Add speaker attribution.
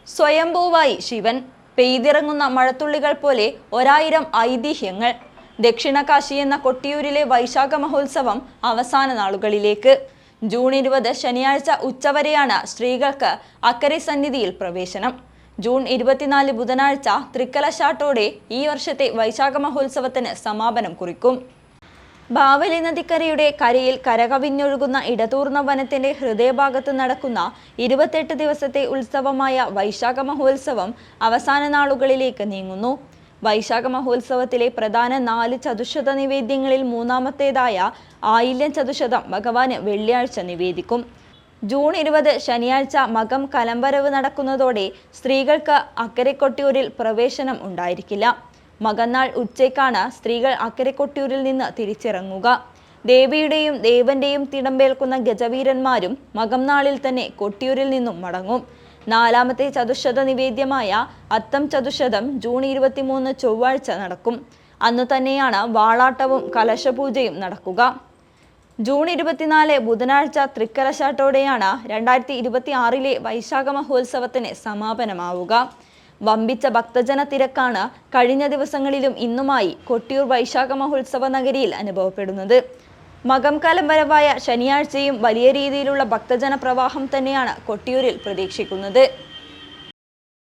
Speaker 1: സ്വയംഭൂവായി ശിവൻ, പെയ്തിറങ്ങുന്ന മഴത്തുള്ളികൾ പോലെ 1000 ഐതിഹ്യങ്ങൾ. ദക്ഷിണകാശി എന്ന കൊട്ടിയൂരിലെ വൈശാഖ മഹോത്സവം അവസാന നാളുകളിലേക്ക്. ജൂൺ 20 ശനിയാഴ്ച ഉച്ചവരെയാണ് സ്ത്രീകൾക്ക് അക്കരെ സന്നിധിയിൽ പ്രവേശനം. ജൂൺ 24 ബുധനാഴ്ച തൃക്കലശാട്ടോടെ ഈ വർഷത്തെ വൈശാഖ മഹോത്സവത്തിന് സമാപനം കുറിക്കും. ബാവലി നദിക്കരയുടെ കരയിൽ കരകവിഞ്ഞൊഴുകുന്ന ഇടതൂർന്ന വനത്തിന്റെ ഹൃദയഭാഗത്ത് നടക്കുന്ന 28 ദിവസത്തെ ഉത്സവമായ വൈശാഖ മഹോത്സവം അവസാന നാളുകളിലേക്ക് നീങ്ങുന്നു. വൈശാഖ മഹോത്സവത്തിലെ പ്രധാന 4 ചതുശത നിവേദ്യങ്ങളിൽ മൂന്നാമത്തേതായ ആയില്യം ചതുശതം ഭഗവാന് വെള്ളിയാഴ്ച നിവേദിക്കും. ജൂൺ 20 ശനിയാഴ്ച മകം കലംവരവ് നടക്കുന്നതോടെ സ്ത്രീകൾക്ക് അക്കരെ കൊട്ടിയൂരിൽ പ്രവേശനം ഉണ്ടായിരിക്കില്ല. മകന്നാൾ ഉച്ചയ്ക്കാണ് സ്ത്രീകൾ അക്കരെ കൊട്ടിയൂരിൽ നിന്ന് തിരിച്ചിറങ്ങുക. ദേവിയുടെയും ദേവന്റെയും തിടമ്പേൽക്കുന്ന ഗജവീരന്മാരും മകം നാളിൽ തന്നെ കൊട്ടിയൂരിൽ നിന്നും മടങ്ങും. 4ാമത്തെ ചതുശത നിവേദ്യമായ അത്തം ചതുശതം ജൂൺ 23 ചൊവ്വാഴ്ച നടക്കും. അന്നു തന്നെയാണ് വാളാട്ടവും കലശപൂജയും നടക്കുക. ജൂൺ 24 ബുധനാഴ്ച തൃക്കലശാട്ടോടെയാണ് 2026 വൈശാഖ മഹോത്സവത്തിന് സമാപനമാവുക. വമ്പിച്ച ഭക്തജന തിരക്കാണ് കഴിഞ്ഞ ദിവസങ്ങളിലും ഇന്നുമായി കൊട്ടിയൂർ വൈശാഖ മഹോത്സവ നഗരിയിൽ അനുഭവപ്പെടുന്നത്. മകം കലംവരവായ ശനിയാഴ്ചയും വലിയ രീതിയിലുള്ള ഭക്തജന പ്രവാഹം തന്നെയാണ് കൊട്ടിയൂരിൽ പ്രതീക്ഷിക്കുന്നത്.